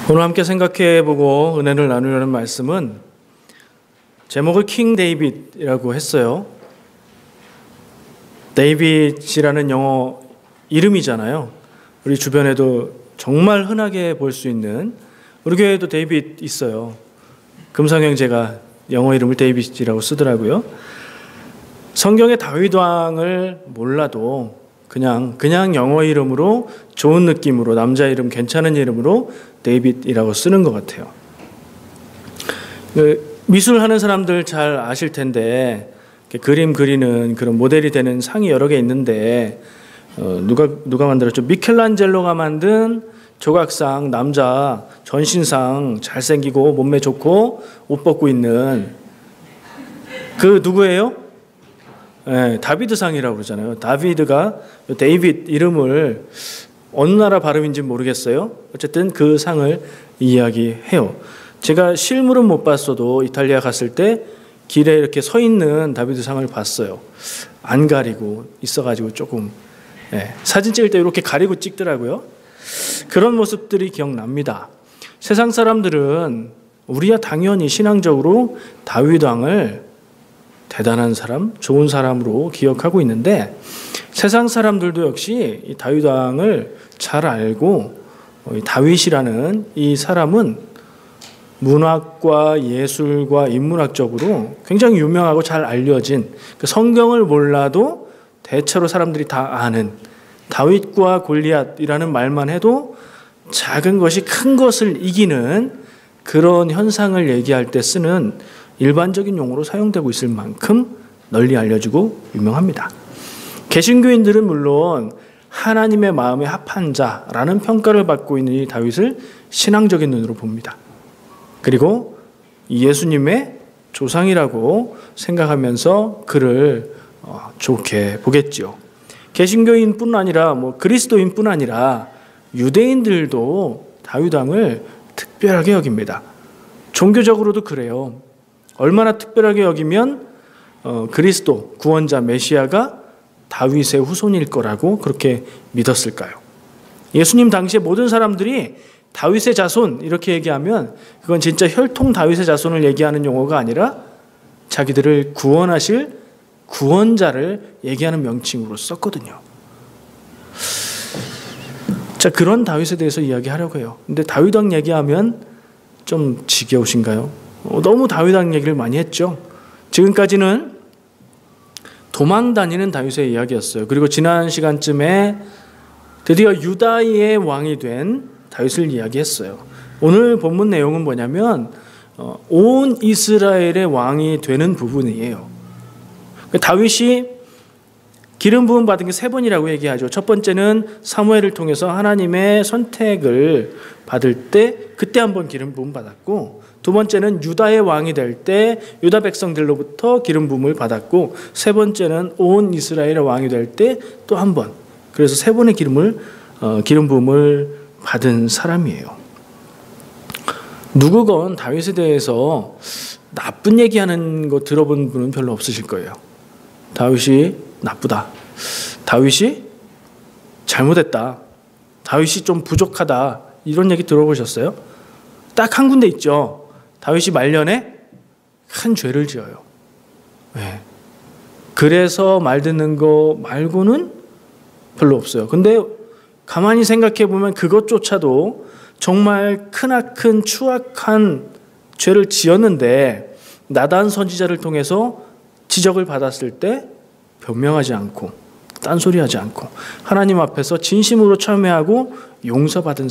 오늘 함께 생각해보고 은혜를 나누려는 말씀은 제목을 킹 데이빗이라고 했어요. 데이빗이라는 영어 이름이잖아요. 우리 주변에도 정말 흔하게 볼 수 있는, 우리 교회에도 데이빗 있어요. 금성형제가 영어 이름을 데이빗이라고 쓰더라고요. 성경의 다윗 왕을 몰라도 그냥 영어 이름으로 좋은 느낌으로, 남자 이름 괜찮은 이름으로 데이빗이라고 쓰는 것 같아요. 미술하는 사람들 잘 아실 텐데, 그림 그리는 그런 모델이 되는 상이 여러 개 있는데, 누가 만들었죠? 미켈란젤로가 만든 조각상, 남자 전신상, 잘생기고 몸매 좋고 옷 벗고 있는 그 누구예요? 네, 다비드상이라고 그러잖아요. 다비드가 데이빗 이름을 어느 나라 발음인지 모르겠어요. 어쨌든 그 상을 이야기해요. 제가 실물은 못 봤어도 이탈리아 갔을 때 길에 이렇게 서 있는 다비드상을 봤어요. 안 가리고 있어가지고 조금 사진 찍을 때 이렇게 가리고 찍더라고요. 그런 모습들이 기억납니다. 세상 사람들은 우리야 당연히 신앙적으로 다윗 왕을 대단한 사람, 좋은 사람으로 기억하고 있는데, 세상 사람들도 역시 이 다윗 왕을 잘 알고, 다윗이라는 이 사람은 문학과 예술과 인문학적으로 굉장히 유명하고 잘 알려진, 성경을 몰라도 대체로 사람들이 다 아는 다윗과 골리앗이라는 말만 해도 작은 것이 큰 것을 이기는 그런 현상을 얘기할 때 쓰는 일반적인 용어로 사용되고 있을 만큼 널리 알려지고 유명합니다. 개신교인들은 물론 하나님의 마음에 합한 자라는 평가를 받고 있는 이 다윗을 신앙적인 눈으로 봅니다. 그리고 예수님의 조상이라고 생각하면서 그를 좋게 보겠지요. 개신교인뿐 아니라 그리스도인뿐 아니라 유대인들도 다윗 왕을 특별하게 여깁니다. 종교적으로도 그래요. 얼마나 특별하게 여기면 그리스도 구원자 메시아가 다윗의 후손일 거라고 그렇게 믿었을까요? 예수님 당시에 모든 사람들이 다윗의 자손 이렇게 얘기하면 그건 진짜 혈통 다윗의 자손을 얘기하는 용어가 아니라 자기들을 구원하실 구원자를 얘기하는 명칭으로 썼거든요. 자, 그런 다윗에 대해서 이야기하려고 해요. 근데 다윗 왕 얘기하면 좀 지겨우신가요? 너무 다윗 왕 얘기를 많이 했죠. 지금까지는 도망 다니는 다윗의 이야기였어요. 그리고 지난 시간쯤에 드디어 유다의 왕이 된 다윗을 이야기했어요. 오늘 본문 내용은 뭐냐면 온 이스라엘의 왕이 되는 부분이에요. 다윗이 기름 부음 받은 게 3번이라고 얘기하죠. 첫 번째는 사무엘을 통해서 하나님의 선택을 받을 때 그때 한번 기름 부음 받았고, 두 번째는 유다의 왕이 될 때 유다 백성들로부터 기름 부음을 받았고, 세 번째는 온 이스라엘의 왕이 될 때 또 한 번. 그래서 3번의 기름 부음을 받은 사람이에요. 누구건 다윗에 대해서 나쁜 얘기하는 거 들어본 분은 별로 없으실 거예요. 다윗이 나쁘다. 다윗이 잘못했다. 다윗이 좀 부족하다. 이런 얘기 들어보셨어요? 딱 한 군데 있죠. 다윗이 말년에 큰 죄를 지어요. 네. 그래서 말 듣는 거 말고는 별로 없어요. 근데 가만히 생각해 보면 그것조차도 정말 크나큰 추악한 죄를 지었는데 나단 선지자를 통해서 지적을 받았을 때 변명하지 않고 딴소리하지 않고 하나님 앞에서 진심으로 참회하고 용서받은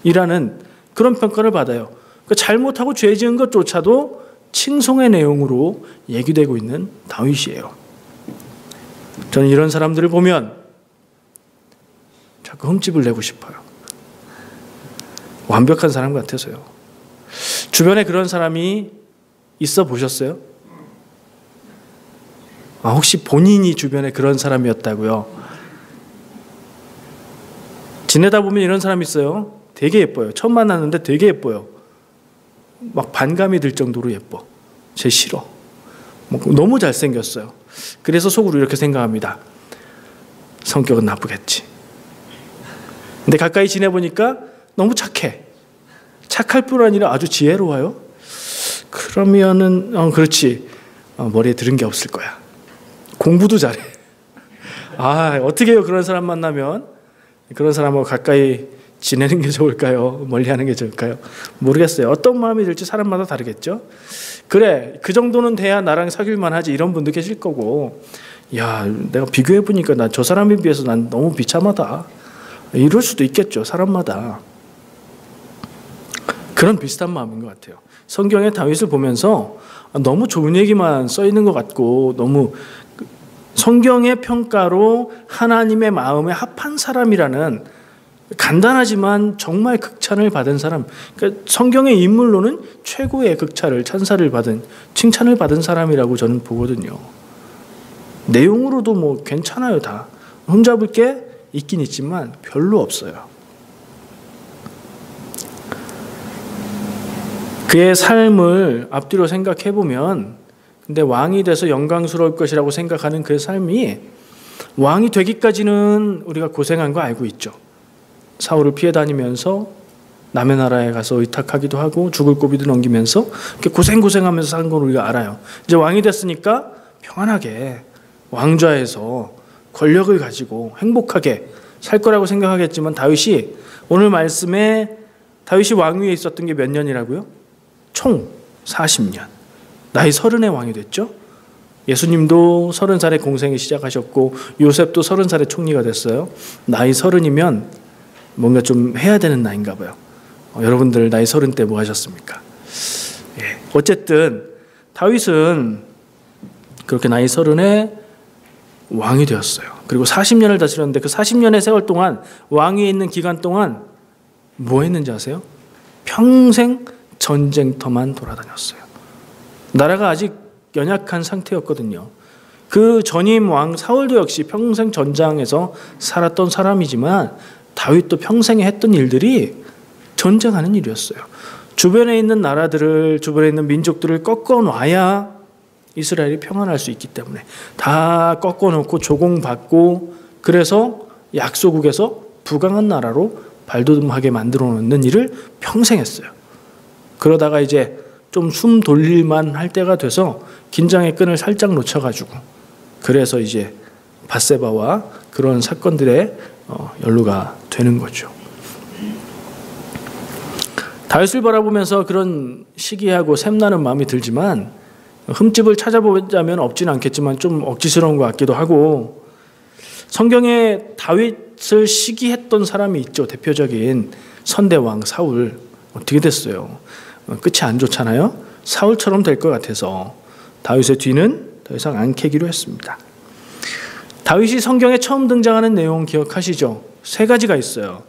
사람이라는 그런 평가를 받아요. 그러니까 잘못하고 죄 지은 것조차도 칭송의 내용으로 얘기되고 있는 다윗이에요. 저는 이런 사람들을 보면 자꾸 흠집을 내고 싶어요. 완벽한 사람 같아서요. 주변에 그런 사람이 있어 보셨어요? 혹시 본인이 주변에 그런 사람이었다고요? 지내다 보면 이런 사람이 있어요. 되게 예뻐요. 처음 만났는데 되게 예뻐요. 막 반감이 들 정도로 예뻐. 쟤 싫어. 너무 잘생겼어요. 그래서 속으로 이렇게 생각합니다. 성격은 나쁘겠지. 근데 가까이 지내보니까 너무 착해. 착할 뿐 아니라 아주 지혜로워요? 그러면은 그렇지. 머리에 들은 게 없을 거야. 공부도 잘해. 어떻게 해요? 그런 사람 만나면 그런 사람하고 가까이 지내는 게 좋을까요? 멀리하는 게 좋을까요? 모르겠어요. 어떤 마음이 들지 사람마다 다르겠죠. 그래, 그 정도는 돼야 나랑 사귈만 하지. 이런 분도 계실 거고, 야, 내가 비교해 보니까 난 저 사람에 비해서 난 너무 비참하다. 이럴 수도 있겠죠. 사람마다. 그런 비슷한 마음인 것 같아요. 성경의 다윗을 보면서 너무 좋은 얘기만 써 있는 것 같고, 너무 성경의 평가로 하나님의 마음에 합한 사람이라는 간단하지만 정말 극찬을 받은 사람, 그러니까 성경의 인물로는 최고의 극찬을, 찬사를 받은, 칭찬을 받은 사람이라고 저는 보거든요. 내용으로도 뭐 괜찮아요. 다 흠잡을 게 있긴 있지만 별로 없어요. 그의 삶을 앞뒤로 생각해 보면, 근데 왕이 돼서 영광스러울 것이라고 생각하는 그의 삶이 왕이 되기까지는 우리가 고생한 거 알고 있죠. 사울을 피해 다니면서 남의 나라에 가서 의탁하기도 하고 죽을 고비도 넘기면서 이렇게 고생하면서 산 걸 우리가 알아요. 이제 왕이 됐으니까 평안하게 왕좌에서 권력을 가지고 행복하게 살 거라고 생각하겠지만, 다윗이 오늘 말씀에 다윗이 왕위에 있었던 게 몇 년이라고요? 총 40년. 나이 30에 왕이 됐죠. 예수님도 30살에 공생을 시작하셨고 요셉도 30살에 총리가 됐어요. 나이 30이면 뭔가 좀 해야 되는 나이인가 봐요. 여러분들 나이 30 때 뭐 하셨습니까? 어쨌든 다윗은 그렇게 나이 30에 왕이 되었어요. 그리고 40년을 다스렸는데 그 40년의 세월 동안, 왕위에 있는 기간 동안 뭐 했는지 아세요? 평생 전쟁터만 돌아다녔어요. 나라가 아직 연약한 상태였거든요. 그 전임 왕 사울도 역시 평생 전장에서 살았던 사람이지만 다윗도 평생에 했던 일들이 전쟁하는 일이었어요. 주변에 있는 나라들을, 주변에 있는 민족들을 꺾어놔야 이스라엘이 평안할 수 있기 때문에 다 꺾어놓고 조공받고, 그래서 약소국에서 부강한 나라로 발돋움하게 만들어 놓는 일을 평생 했어요. 그러다가 이제 좀 숨 돌릴만 할 때가 돼서 긴장의 끈을 살짝 놓쳐가지고, 그래서 이제 밧세바와 그런 사건들에 연루가 되는 거죠. 다윗을 바라보면서 그런 시기하고 샘나는 마음이 들지만, 흠집을 찾아보자면 없지는 않겠지만 좀 억지스러운 것 같기도 하고, 성경에 다윗을 시기했던 사람이 있죠. 대표적인 선대왕 사울. 어떻게 됐어요? 끝이 안 좋잖아요. 사울처럼 될 것 같아서 다윗의 뒤는 더 이상 안 캐기로 했습니다. 다윗이 성경에 처음 등장하는 내용 기억하시죠? 3가지가 있어요.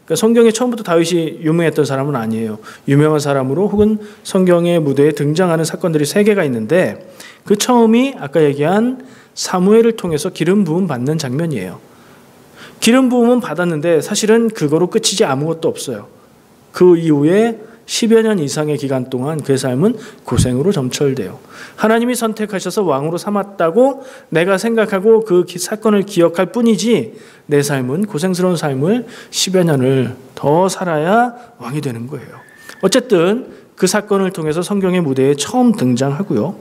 그러니까 성경에 처음부터 다윗이 유명했던 사람은 아니에요. 유명한 사람으로 혹은 성경의 무대에 등장하는 사건들이 3개가 있는데, 그 처음이 아까 얘기한 사무엘을 통해서 기름 부음 받는 장면이에요. 기름 부음은 받았는데 사실은 그거로 끝이지 아무것도 없어요. 그 이후에 10여 년 이상의 기간 동안 그의 삶은 고생으로 점철돼요. 하나님이 선택하셔서 왕으로 삼았다고 내가 생각하고 그 사건을 기억할 뿐이지, 내 삶은 고생스러운 삶을 10여 년을 더 살아야 왕이 되는 거예요. 어쨌든 그 사건을 통해서 성경의 무대에 처음 등장하고요.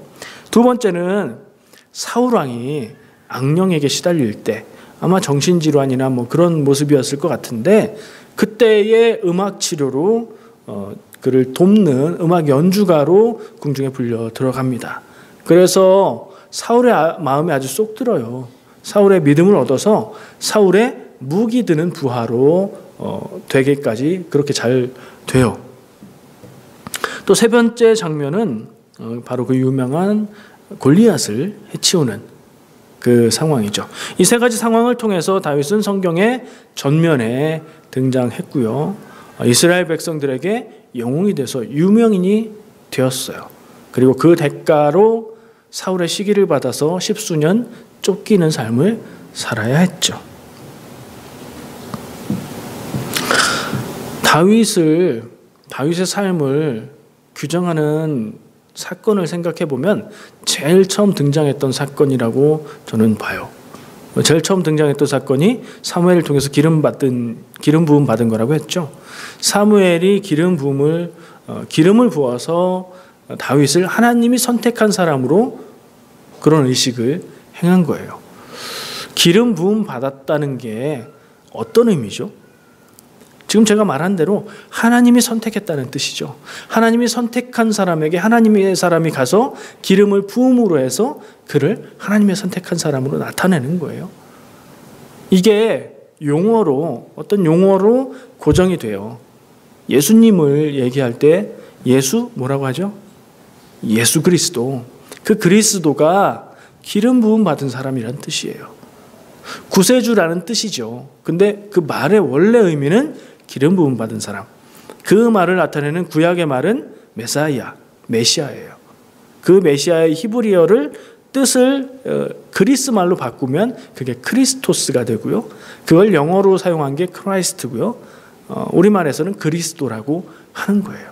두 번째는 사울 왕이 악령에게 시달릴 때, 아마 정신질환이나 뭐 그런 모습이었을 것 같은데, 그때의 음악 치료로 그를 돕는 음악 연주가로 궁중에 불려 들어갑니다. 그래서 사울의 마음에 아주 쏙 들어요. 사울의 믿음을 얻어서 사울의 무기 드는 부하로 되기까지 그렇게 잘 돼요. 또 3번째 장면은 바로 그 유명한 골리앗을 해치우는 그 상황이죠. 이 3가지 상황을 통해서 다윗은 성경의 전면에 등장했고요. 이스라엘 백성들에게 영웅이 돼서 유명인이 되었어요. 그리고 그 대가로 사울의 시기를 받아서 10수년 쫓기는 삶을 살아야 했죠. 다윗의 삶을 규정하는 사건을 생각해 보면 제일 처음 등장했던 사건이라고 저는 봐요. 제일 처음 등장했던 사건이 사무엘을 통해서 기름 부음 받은 거라고 했죠. 사무엘이 기름을 부어서 다윗을 하나님이 선택한 사람으로 그런 의식을 행한 거예요. 기름 부음 받았다는 게 어떤 의미죠? 지금 제가 말한 대로 하나님이 선택했다는 뜻이죠. 하나님이 선택한 사람에게 하나님의 사람이 가서 기름을 부음으로 해서 그를 하나님의 선택한 사람으로 나타내는 거예요. 이게 어떤 용어로 고정이 돼요. 예수님을 얘기할 때 예수 뭐라고 하죠? 예수 그리스도. 그 그리스도가 기름 부음 받은 사람이란 뜻이에요. 구세주라는 뜻이죠. 근데 그 말의 원래 의미는 기름 부음 받은 사람. 그 말을 나타내는 구약의 말은 메시아예요. 그 메시아의 히브리어를 뜻을 그리스 말로 바꾸면 그게 크리스토스가 되고요. 그걸 영어로 사용한 게 크라이스트고요. 우리말에서는 그리스도라고 하는 거예요.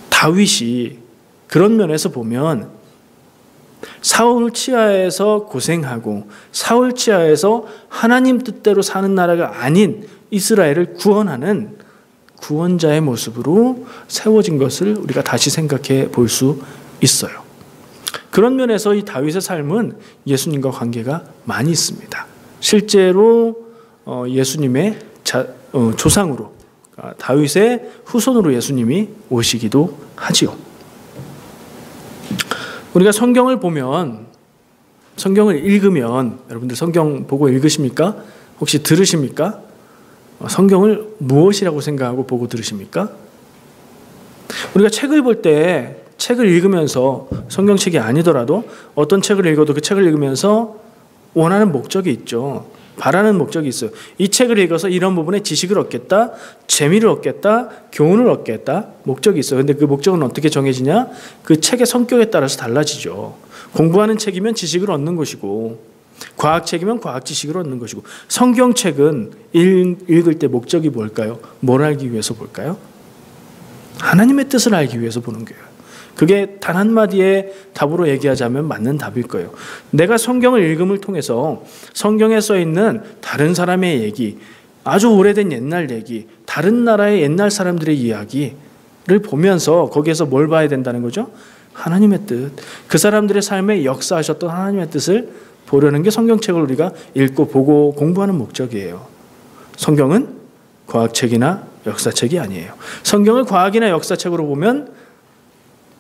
다윗이 그런 면에서 보면 사울 치하에서 고생하고 사울 치하에서 하나님 뜻대로 사는 나라가 아닌 이스라엘을 구원하는 구원자의 모습으로 세워진 것을 우리가 다시 생각해 볼 수 있어요. 그런 면에서 이 다윗의 삶은 예수님과 관계가 많이 있습니다. 실제로 예수님의 조상으로 다윗의 후손으로 예수님이 오시기도 하지요. 우리가 성경을 읽으면 여러분들 성경 보고 읽으십니까? 혹시 들으십니까? 성경을 무엇이라고 생각하고 보고 들으십니까? 우리가 책을 볼 때 책을 읽으면서 성경책이 아니더라도 어떤 책을 읽어도 그 책을 읽으면서 원하는 목적이 있죠. 바라는 목적이 있어요. 이 책을 읽어서 이런 부분에 지식을 얻겠다, 재미를 얻겠다, 교훈을 얻겠다, 목적이 있어요. 근데 그 목적은 어떻게 정해지냐? 그 책의 성격에 따라서 달라지죠. 공부하는 책이면 지식을 얻는 것이고 과학책이면 과학 지식을 얻는 것이고 성경책은 읽을 때 목적이 뭘까요? 뭘 알기 위해서 볼까요? 하나님의 뜻을 알기 위해서 보는 거예요. 그게 단 한마디의 답으로 얘기하자면 맞는 답일 거예요. 내가 성경을 읽음을 통해서 성경에 써 있는 다른 사람의 얘기, 아주 오래된 옛날 얘기, 다른 나라의 옛날 사람들의 이야기를 보면서 거기에서 뭘 봐야 된다는 거죠? 하나님의 뜻. 그 사람들의 삶에 역사하셨던 하나님의 뜻을 보려는 게 성경책을 우리가 읽고 보고 공부하는 목적이에요. 성경은 과학책이나 역사책이 아니에요. 성경을 과학이나 역사책으로 보면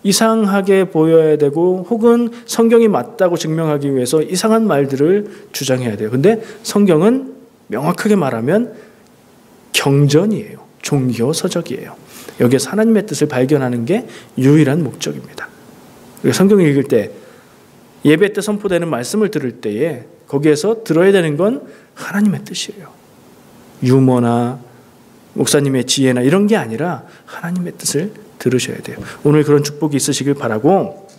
이상하게 보여야 되고 혹은 성경이 맞다고 증명하기 위해서 이상한 말들을 주장해야 돼요. 근데 성경은 명확하게 말하면 경전이에요. 종교 서적이에요. 여기에서 하나님의 뜻을 발견하는 게 유일한 목적입니다. 우리가 성경을 읽을 때 예배 때 선포되는 말씀을 들을 때에 거기에서 들어야 되는 건 하나님의 뜻이에요. 유머나 목사님의 지혜나 이런 게 아니라 하나님의 뜻을 들으셔야 돼요. 오늘 그런 축복이 있으시길 바라고.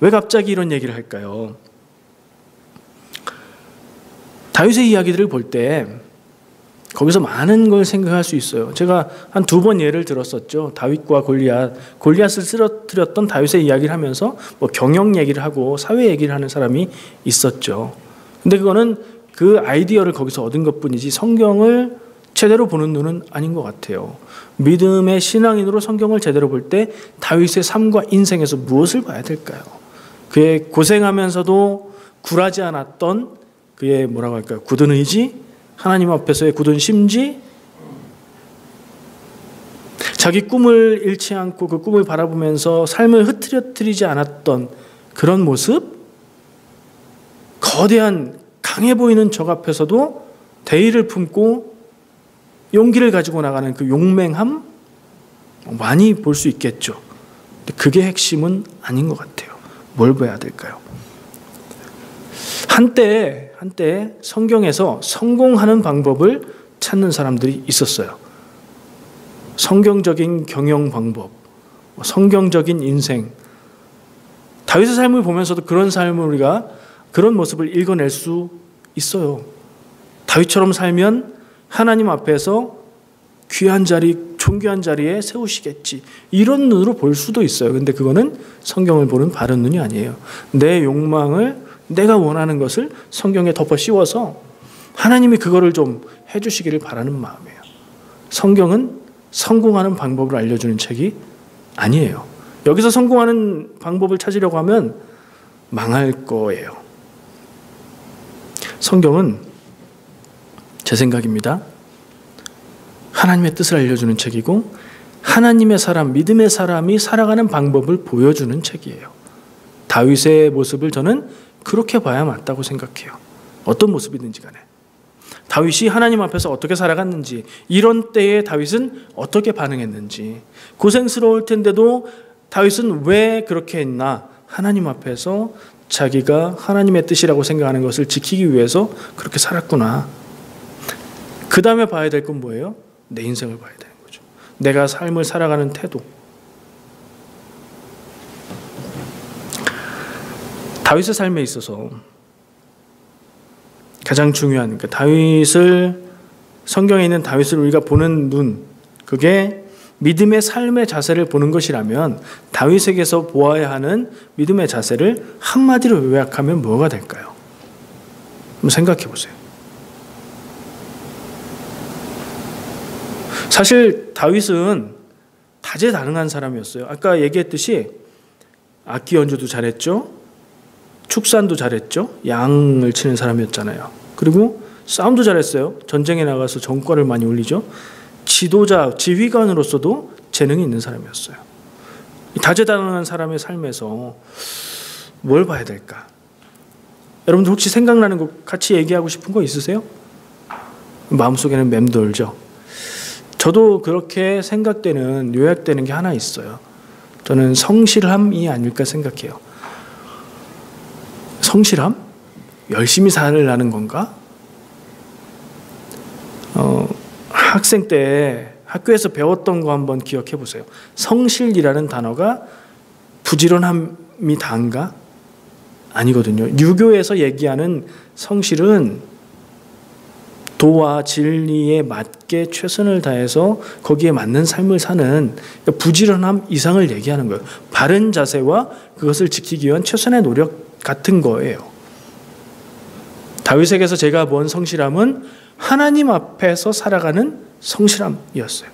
왜 갑자기 이런 얘기를 할까요? 다윗의 이야기들을 볼 때 거기서 많은 걸 생각할 수 있어요. 제가 한 2번 예를 들었었죠. 다윗과 골리앗을 쓰러뜨렸던 다윗의 이야기를 하면서 뭐 경영 얘기를 하고 사회 얘기를 하는 사람이 있었죠. 근데 그거는 그 아이디어를 거기서 얻은 것뿐이지 성경을 제대로 보는 눈은 아닌 것 같아요. 믿음의 신앙인으로 성경을 제대로 볼 때 다윗의 삶과 인생에서 무엇을 봐야 될까요? 그의 고생하면서도 굴하지 않았던 그의 뭐라고 할까요? 굳은 의지, 하나님 앞에서의 굳은 심지, 자기 꿈을 잃지 않고 그 꿈을 바라보면서 삶을 흐트러뜨리지 않았던 그런 모습, 거대한 강해 보이는 적 앞에서도 대의를 품고 용기를 가지고 나가는 그 용맹함 많이 볼 수 있겠죠. 근데 그게 핵심은 아닌 것 같아요. 뭘 봐야 될까요? 한때 성경에서 성공하는 방법을 찾는 사람들이 있었어요. 성경적인 경영 방법, 성경적인 인생. 다윗의 삶을 보면서도 그런 삶을 우리가 그런 모습을 읽어낼 수 있어요. 다윗처럼 살면 하나님 앞에서 귀한 자리, 존귀한 자리에 세우시겠지. 이런 눈으로 볼 수도 있어요. 근데 그거는 성경을 보는 바른 눈이 아니에요. 내 욕망을 내가 원하는 것을 성경에 덮어 씌워서 하나님이 그거를 좀 해주시기를 바라는 마음이에요. 성경은 성공하는 방법을 알려주는 책이 아니에요. 여기서 성공하는 방법을 찾으려고 하면 망할 거예요. 성경은 제 생각입니다. 하나님의 뜻을 알려주는 책이고 하나님의 사람, 믿음의 사람이 살아가는 방법을 보여주는 책이에요. 다윗의 모습을 저는 그렇게 봐야 맞다고 생각해요. 어떤 모습이든지 간에. 다윗이 하나님 앞에서 어떻게 살아갔는지, 이런 때에 다윗은 어떻게 반응했는지, 고생스러울 텐데도 다윗은 왜 그렇게 했나? 하나님 앞에서 자기가 하나님의 뜻이라고 생각하는 것을 지키기 위해서 그렇게 살았구나. 그 다음에 봐야 될 건 뭐예요? 내 인생을 봐야 되는 거죠. 내가 삶을 살아가는 태도. 다윗의 삶에 있어서 가장 중요한, 다윗을, 성경에 있는 다윗을 우리가 보는 눈, 그게 믿음의 삶의 자세를 보는 것이라면 다윗에게서 보아야 하는 믿음의 자세를 한마디로 요약하면 뭐가 될까요? 한번 생각해 보세요. 사실 다윗은 다재다능한 사람이었어요. 아까 얘기했듯이 악기 연주도 잘했죠. 축산도 잘했죠. 양을 치는 사람이었잖아요. 그리고 싸움도 잘했어요. 전쟁에 나가서 전과를 많이 올리죠. 지도자, 지휘관으로서도 재능이 있는 사람이었어요. 다재다능한 사람의 삶에서 뭘 봐야 될까? 여러분들 혹시 생각나는 거 같이 얘기하고 싶은 거 있으세요? 마음속에는 맴돌죠. 저도 그렇게 생각되는, 요약되는 게 하나 있어요. 저는 성실함이 아닐까 생각해요. 성실함? 열심히 살라는 건가? 학생 때 학교에서 배웠던 거 한번 기억해 보세요. 성실이라는 단어가 부지런함이 다인가? 아니거든요. 유교에서 얘기하는 성실은 도와 진리에 맞게 최선을 다해서 거기에 맞는 삶을 사는 부지런함 이상을 얘기하는 거예요. 바른 자세와 그것을 지키기 위한 최선의 노력 같은 거예요. 다윗에게서 제가 본 성실함은 하나님 앞에서 살아가는 성실함이었어요.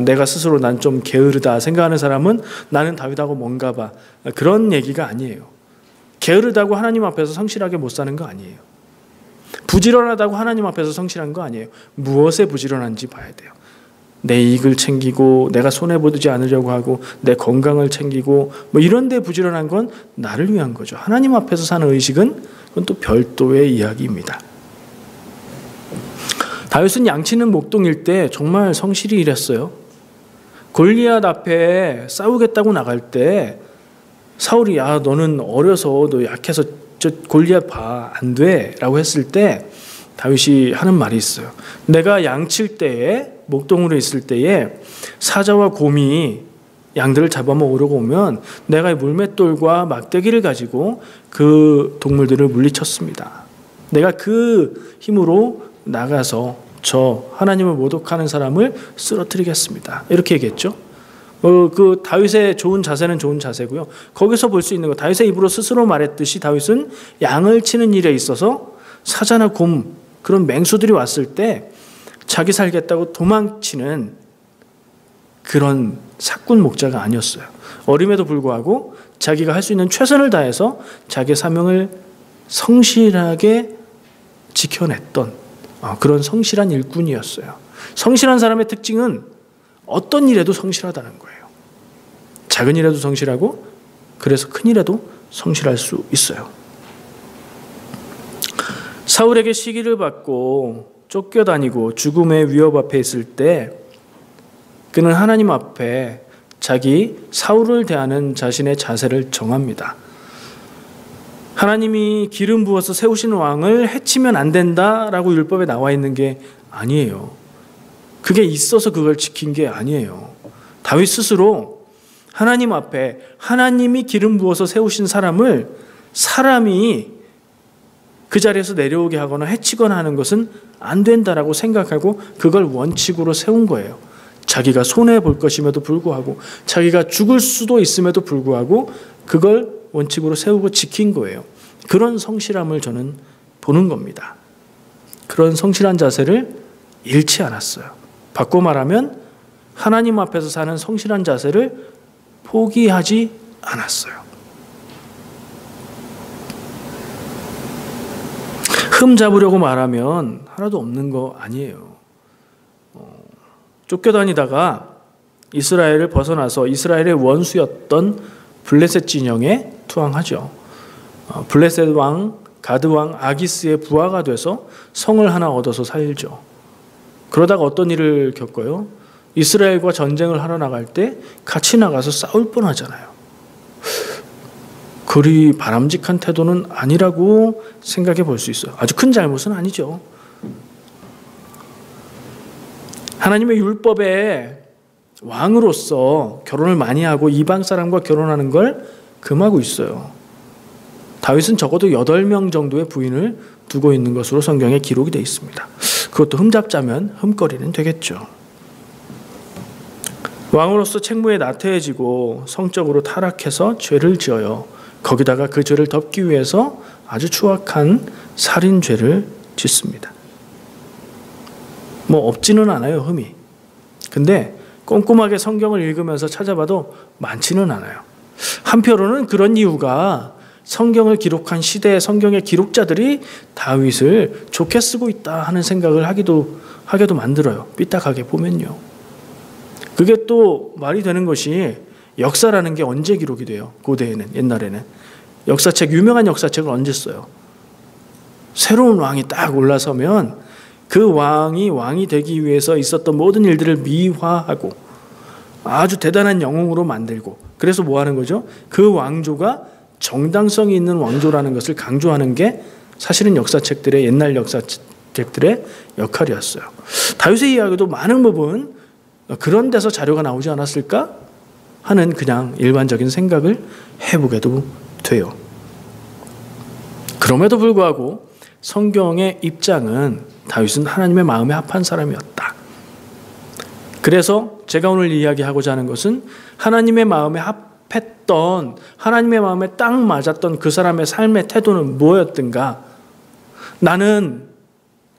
내가 스스로 난 좀 게으르다 생각하는 사람은 나는 다윗하고 뭔가 봐. 그런 얘기가 아니에요. 게으르다고 하나님 앞에서 성실하게 못 사는 거 아니에요. 부지런하다고 하나님 앞에서 성실한 거 아니에요. 무엇에 부지런한지 봐야 돼요. 내 이익을 챙기고 내가 손해보지 않으려고 하고 내 건강을 챙기고 뭐 이런 데 부지런한 건 나를 위한 거죠. 하나님 앞에서 사는 의식은 그건 또 별도의 이야기입니다. 다윗은 양치는 목동일 때 정말 성실히 일했어요. 골리앗 앞에 싸우겠다고 나갈 때 사울이 너는 어려서 너 약해서 저 골리앗 봐, 안 돼 라고 했을 때 다윗이 하는 말이 있어요. 내가 양칠 때에, 목동으로 있을 때에 사자와 곰이 양들을 잡아먹으려고 오면 내가 이 물맷돌과 막대기를 가지고 그 동물들을 물리쳤습니다. 내가 그 힘으로 나가서 저 하나님을 모독하는 사람을 쓰러뜨리겠습니다. 이렇게 얘기했죠. 그 다윗의 좋은 자세는 좋은 자세고요. 거기서 볼 수 있는 거, 다윗의 입으로 스스로 말했듯이 다윗은 양을 치는 일에 있어서 사자나 곰, 그런 맹수들이 왔을 때 자기 살겠다고 도망치는 그런 사꾼 목자가 아니었어요. 어림에도 불구하고 자기가 할 수 있는 최선을 다해서 자기의 사명을 성실하게 지켜냈던 그런 성실한 일꾼이었어요. 성실한 사람의 특징은 어떤 일에도 성실하다는 거예요. 작은 일에도 성실하고 그래서 큰 일에도 성실할 수 있어요. 사울에게 시기를 받고 쫓겨다니고 죽음의 위협 앞에 있을 때 그는 하나님 앞에 자기 사울을 대하는 자신의 자세를 정합니다. 하나님이 기름 부어서 세우신 왕을 해치면 안 된다라고 율법에 나와 있는 게 아니에요. 그게 있어서 그걸 지킨 게 아니에요. 다윗 스스로 하나님 앞에 하나님이 기름 부어서 세우신 사람이 그 자리에서 내려오게 하거나 해치거나 하는 것은 안 된다라고 생각하고 그걸 원칙으로 세운 거예요. 자기가 손해볼 것임에도 불구하고 자기가 죽을 수도 있음에도 불구하고 그걸 원칙으로 세우고 지킨 거예요. 그런 성실함을 저는 보는 겁니다. 그런 성실한 자세를 잃지 않았어요. 바꿔 말하면 하나님 앞에서 사는 성실한 자세를 포기하지 않았어요. 흠 잡으려고 말하면 하나도 없는 거 아니에요. 쫓겨다니다가 이스라엘을 벗어나서 이스라엘의 원수였던 블레셋 진영에 투항하죠. 블레셋 왕, 가드 왕 아기스의 부하가 돼서 성을 하나 얻어서 살죠. 그러다가 어떤 일을 겪어요? 이스라엘과 전쟁을 하러 나갈 때 같이 나가서 싸울 뻔하잖아요. 그리 바람직한 태도는 아니라고 생각해 볼 수 있어요. 아주 큰 잘못은 아니죠. 하나님의 율법에 왕으로서 결혼을 많이 하고 이방 사람과 결혼하는 걸 금하고 있어요. 다윗은 적어도 8명 정도의 부인을 두고 있는 것으로 성경에 기록이 되어 있습니다. 그것도 흠잡자면 흠거리는 되겠죠. 왕으로서 책무에 나태해지고 성적으로 타락해서 죄를 지어요. 거기다가 그 죄를 덮기 위해서 아주 추악한 살인죄를 짓습니다. 뭐 없지는 않아요, 흠이. 근데 꼼꼼하게 성경을 읽으면서 찾아봐도 많지는 않아요. 한편으로는 그런 이유가 성경을 기록한 시대의 성경의 기록자들이 다윗을 좋게 쓰고 있다 하는 생각을 하게도 만들어요. 삐딱하게 보면요. 그게 또 말이 되는 것이 역사라는 게 언제 기록이 돼요? 고대에는, 옛날에는. 역사책, 유명한 역사책을 언제 써요? 새로운 왕이 딱 올라서면 그 왕이 되기 위해서 있었던 모든 일들을 미화하고 아주 대단한 영웅으로 만들고, 그래서 뭐 하는 거죠? 그 왕조가 정당성이 있는 왕조라는 것을 강조하는 게 사실은 역사책들의, 옛날 역사책들의 역할이었어요. 다윗의 이야기도 많은 부분 그런 데서 자료가 나오지 않았을까 하는 그냥 일반적인 생각을 해보게도 돼요. 그럼에도 불구하고 성경의 입장은 다윗은 하나님의 마음에 합한 사람이었다. 그래서 제가 오늘 이야기하고자 하는 것은 하나님의 마음에 합했던, 하나님의 마음에 딱 맞았던 그 사람의 삶의 태도는 뭐였던가? 나는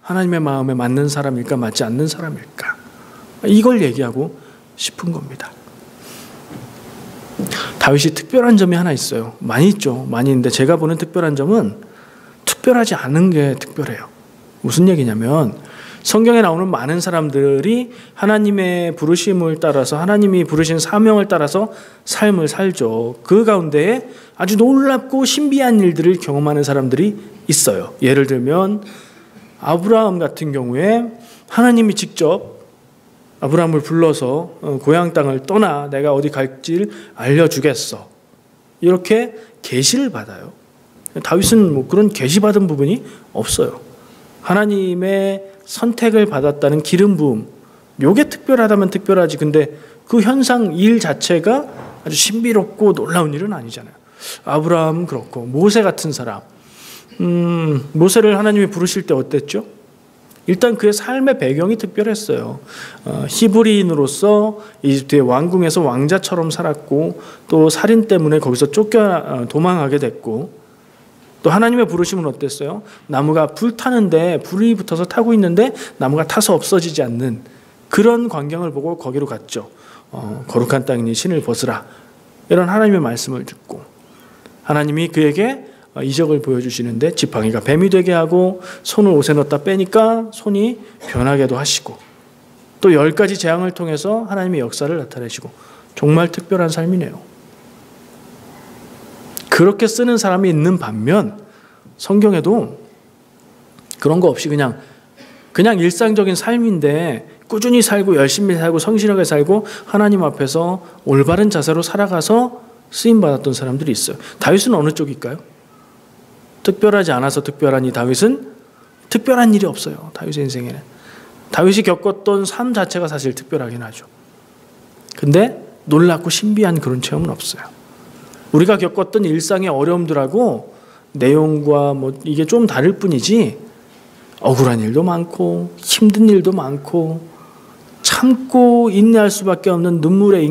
하나님의 마음에 맞는 사람일까, 맞지 않는 사람일까? 이걸 얘기하고 싶은 겁니다. 다윗이 특별한 점이 하나 있어요. 많이 있죠. 많이 있는데 제가 보는 특별한 점은 특별하지 않은 게 특별해요. 무슨 얘기냐면 성경에 나오는 많은 사람들이 하나님의 부르심을 따라서, 하나님이 부르신 사명을 따라서 삶을 살죠. 그 가운데에 아주 놀랍고 신비한 일들을 경험하는 사람들이 있어요. 예를 들면 아브라함 같은 경우에 하나님이 직접 아브라함을 불러서 고향 땅을 떠나, 내가 어디 갈지를 알려주겠어, 이렇게 계시를 받아요. 다윗은 뭐 그런 계시 받은 부분이 없어요. 하나님의 선택을 받았다는 기름 부음, 요게 특별하다면 특별하지, 근데 그 현상, 일 자체가 아주 신비롭고 놀라운 일은 아니잖아요. 아브라함은 그렇고, 모세 같은 사람, 모세를 하나님이 부르실 때 어땠죠? 일단 그의 삶의 배경이 특별했어요. 히브리인으로서 이집트의 왕궁에서 왕자처럼 살았고, 또 살인 때문에 거기서 도망하게 됐고, 또 하나님의 부르심은 어땠어요? 나무가 불타는데, 불이 붙어서 타고 있는데 나무가 타서 없어지지 않는 그런 광경을 보고 거기로 갔죠. 거룩한 땅이니 신을 벗으라, 이런 하나님의 말씀을 듣고, 하나님이 그에게 이적을 보여주시는데 지팡이가 뱀이 되게 하고 손을 옷에 넣었다 빼니까 손이 변하게도 하시고, 또 10가지 재앙을 통해서 하나님의 역사를 나타내시고, 정말 특별한 삶이네요. 그렇게 쓰는 사람이 있는 반면 성경에도 그런 거 없이 그냥 일상적인 삶인데 꾸준히 살고 열심히 살고 성실하게 살고 하나님 앞에서 올바른 자세로 살아가서 쓰임받았던 사람들이 있어요. 다윗은 어느 쪽일까요? 특별하지 않아서 특별한 이 다윗은 특별한 일이 없어요. 다윗의 인생에는. 다윗이 겪었던 삶 자체가 사실 특별하긴 하죠. 근데 놀랍고 신비한 그런 체험은 없어요. 우리가 겪었던 일상의 어려움들하고 내용과 뭐 이게 좀 다를 뿐이지, 억울한 일도 많고 힘든 일도 많고 참고 인내할 수밖에 없는 눈물의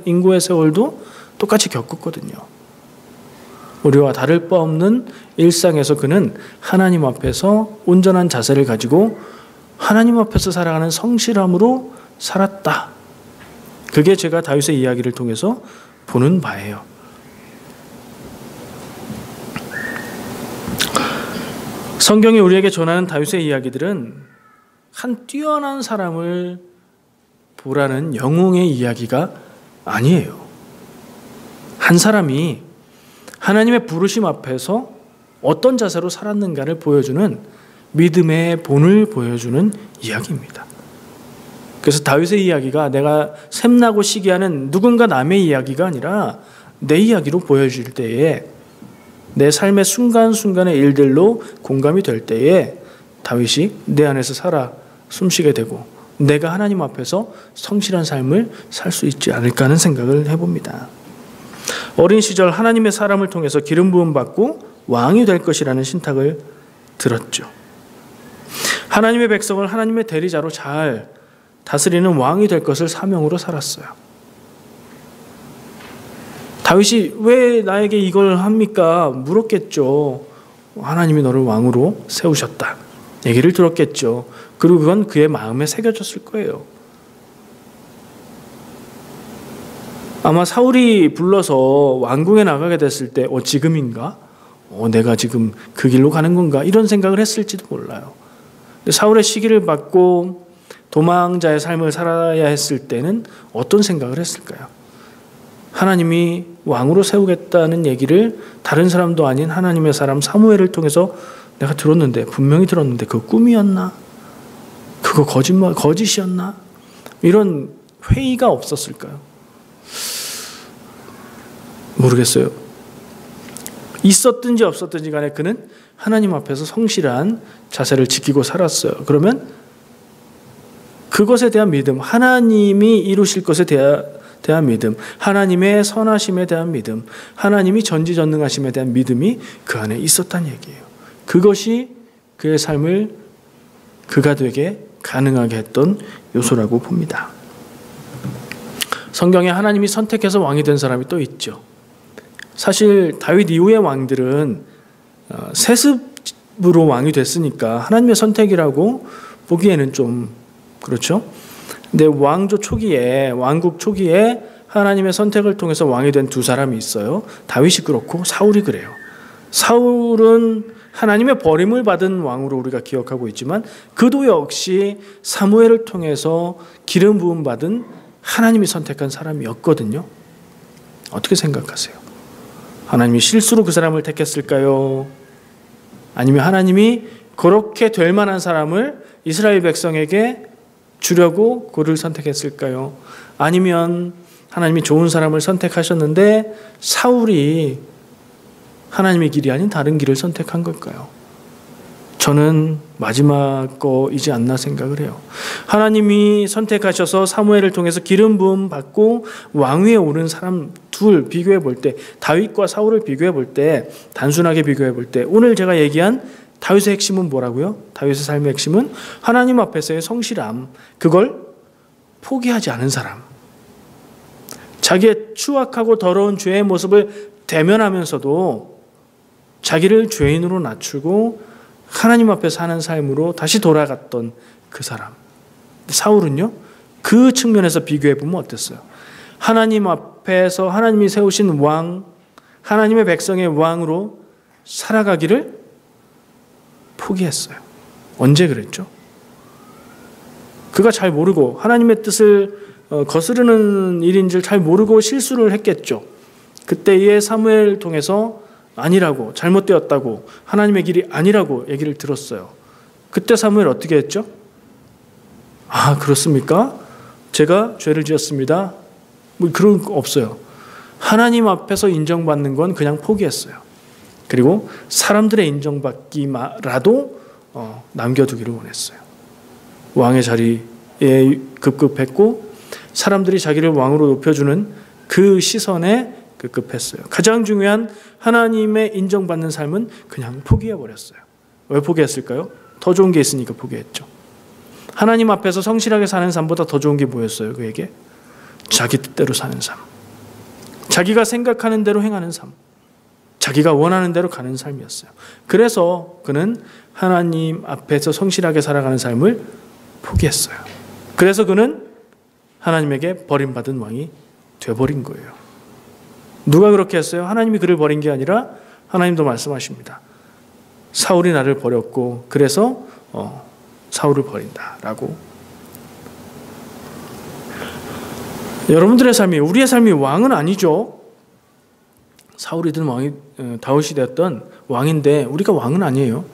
인고의 세월도 똑같이 겪었거든요. 우리와 다를 바 없는 일상에서 그는 하나님 앞에서 온전한 자세를 가지고 하나님 앞에서 살아가는 성실함으로 살았다. 그게 제가 다윗의 이야기를 통해서 보는 바예요. 성경이 우리에게 전하는 다윗의 이야기들은 한 뛰어난 사람을 보라는 영웅의 이야기가 아니에요. 한 사람이 하나님의 부르심 앞에서 어떤 자세로 살았는가를 보여주는 믿음의 본을 보여주는 이야기입니다. 그래서 다윗의 이야기가 내가 샘나고 시기하는 누군가 남의 이야기가 아니라 내 이야기로 보여질 때에, 내 삶의 순간순간의 일들로 공감이 될 때에 다윗이 내 안에서 살아 숨쉬게 되고 내가 하나님 앞에서 성실한 삶을 살 수 있지 않을까 하는 생각을 해봅니다. 어린 시절 하나님의 사람을 통해서 기름 부음 받고 왕이 될 것이라는 신탁을 들었죠. 하나님의 백성을 하나님의 대리자로 잘 다스리는 왕이 될 것을 사명으로 살았어요. 다윗이 왜 나에게 이걸 합니까? 물었겠죠. 하나님이 너를 왕으로 세우셨다. 얘기를 들었겠죠. 그리고 그건 그의 마음에 새겨졌을 거예요. 아마 사울이 불러서 왕궁에 나가게 됐을 때 지금인가? 내가 지금 그 길로 가는 건가? 이런 생각을 했을지도 몰라요. 근데 사울의 시기를 받고 도망자의 삶을 살아야 했을 때는 어떤 생각을 했을까요? 하나님이 왕으로 세우겠다는 얘기를 다른 사람도 아닌 하나님의 사람 사무엘을 통해서 내가 들었는데, 분명히 들었는데 그거 꿈이었나? 그거 거짓이었나? 이런 회의가 없었을까요? 모르겠어요. 있었든지 없었든지 간에 그는 하나님 앞에서 성실한 자세를 지키고 살았어요. 그러면 그것에 대한 믿음, 하나님이 이루실 것에 대한 믿음, 하나님의 선하심에 대한 믿음, 하나님이 전지전능하심에 대한 믿음이 그 안에 있었다는 얘기예요. 그것이 그의 삶을 그가 되게 가능하게 했던 요소라고 봅니다. 성경에 하나님이 선택해서 왕이 된 사람이 또 있죠. 사실 다윗 이후의 왕들은 세습으로 왕이 됐으니까 하나님의 선택이라고 보기에는 좀 그렇죠. 근데 왕국 초기에 하나님의 선택을 통해서 왕이 된 두 사람이 있어요. 다윗이 그렇고 사울이 그래요. 사울은 하나님의 버림을 받은 왕으로 우리가 기억하고 있지만 그도 역시 사무엘을 통해서 기름 부음 받은 하나님이 선택한 사람이었거든요. 어떻게 생각하세요? 하나님이 실수로 그 사람을 택했을까요? 아니면 하나님이 그렇게 될 만한 사람을 이스라엘 백성에게 주려고 그를 선택했을까요? 아니면 하나님이 좋은 사람을 선택하셨는데 사울이 하나님의 길이 아닌 다른 길을 선택한 걸까요? 저는 마지막 거이지 않나 생각을 해요. 하나님이 선택하셔서 사무엘을 통해서 기름 부음 받고 왕위에 오른 사람 둘 비교해 볼 때, 다윗과 사울을 비교해 볼 때, 단순하게 비교해 볼 때 오늘 제가 얘기한 다윗의 핵심은 뭐라고요? 다윗의 삶의 핵심은 하나님 앞에서의 성실함, 그걸 포기하지 않은 사람. 자기의 추악하고 더러운 죄의 모습을 대면하면서도 자기를 죄인으로 낮추고 하나님 앞에 사는 삶으로 다시 돌아갔던 그 사람. 사울은요, 그 측면에서 비교해 보면 어땠어요? 하나님 앞에서 하나님이 세우신 왕, 하나님의 백성의 왕으로 살아가기를 포기했어요. 언제 그랬죠? 그가 잘 모르고 하나님의 뜻을 거스르는 일인 줄 잘 모르고 실수를 했겠죠. 그때의 사무엘 통해서 아니라고, 잘못되었다고, 하나님의 길이 아니라고 얘기를 들었어요. 그때 사무엘 어떻게 했죠? 아, 그렇습니까? 제가 죄를 지었습니다. 뭐 그런 거 없어요. 하나님 앞에서 인정받는 건 그냥 포기했어요. 그리고 사람들의 인정받기라도 남겨두기를 원했어요. 왕의 자리에 급급했고 사람들이 자기를 왕으로 높여주는 그 시선에 급급했어요. 가장 중요한 하나님의 인정받는 삶은 그냥 포기해버렸어요. 왜 포기했을까요? 더 좋은 게 있으니까 포기했죠. 하나님 앞에서 성실하게 사는 삶보다 더 좋은 게 뭐였어요? 그에게? 자기 뜻대로 사는 삶. 자기가 생각하는 대로 행하는 삶. 자기가 원하는 대로 가는 삶이었어요. 그래서 그는 하나님 앞에서 성실하게 살아가는 삶을 포기했어요. 그래서 그는 하나님에게 버림받은 왕이 되어버린 거예요. 누가 그렇게 했어요? 하나님이 그를 버린 게 아니라 하나님도 말씀하십니다. 사울이 나를 버렸고 그래서 사울을 버린다라고. 여러분들의 삶이, 우리의 삶이 왕은 아니죠. 사울이든 다윗이 되었던 왕인데 우리가 왕은 아니에요.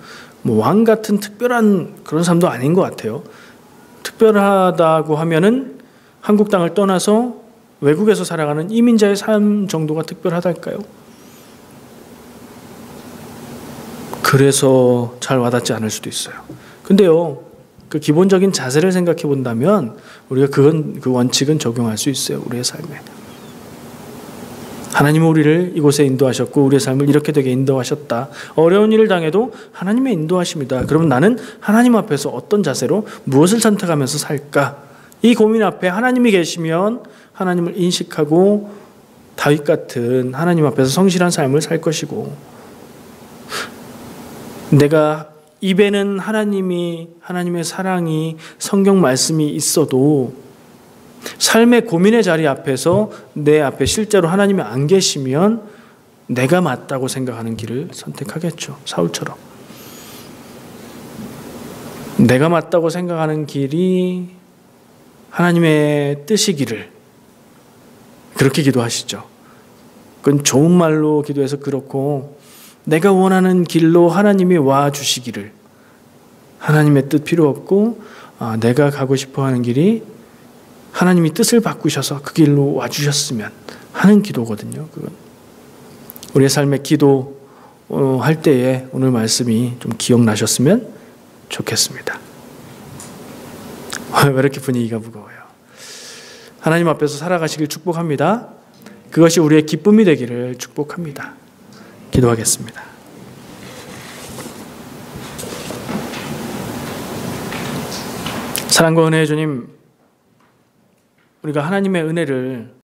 뭐 왕 같은 특별한 그런 삶도 아닌 것 같아요. 특별하다고 하면은 한국 땅을 떠나서 외국에서 살아가는 이민자의 삶 정도가 특별하달까요? 그래서 잘 와닿지 않을 수도 있어요. 근데요, 그 기본적인 자세를 생각해 본다면 우리가 그 원칙은 적용할 수 있어요. 우리의 삶에. 하나님은 우리를 이곳에 인도하셨고 우리의 삶을 이렇게 되게 인도하셨다. 어려운 일을 당해도 하나님의 인도하십니다. 그러면 나는 하나님 앞에서 어떤 자세로 무엇을 선택하면서 살까? 이 고민 앞에 하나님이 계시면 하나님을 인식하고 다윗 같은 하나님 앞에서 성실한 삶을 살 것이고, 내가 입에는 하나님의 사랑이, 성경 말씀이 있어도 삶의 고민의 자리 앞에서 내 앞에 실제로 하나님이 안 계시면 내가 맞다고 생각하는 길을 선택하겠죠. 사울처럼. 내가 맞다고 생각하는 길이 하나님의 뜻이기를, 그렇게 기도하시죠. 그건 좋은 말로 기도해서 그렇고, 내가 원하는 길로 하나님이 와 주시기를, 하나님의 뜻 필요 없고 내가 가고 싶어 하는 길이 하나님이 뜻을 바꾸셔서 그 길로 와 주셨으면 하는 기도거든요. 그건 우리의 삶의 기도 할 때에 오늘 말씀이 좀 기억나셨으면 좋겠습니다. 왜 이렇게 분위기가 무거워요? 하나님 앞에서 살아가시길 축복합니다. 그것이 우리의 기쁨이 되기를 축복합니다. 기도하겠습니다. 사랑과 은혜의 주님, 우리가 하나님의 은혜를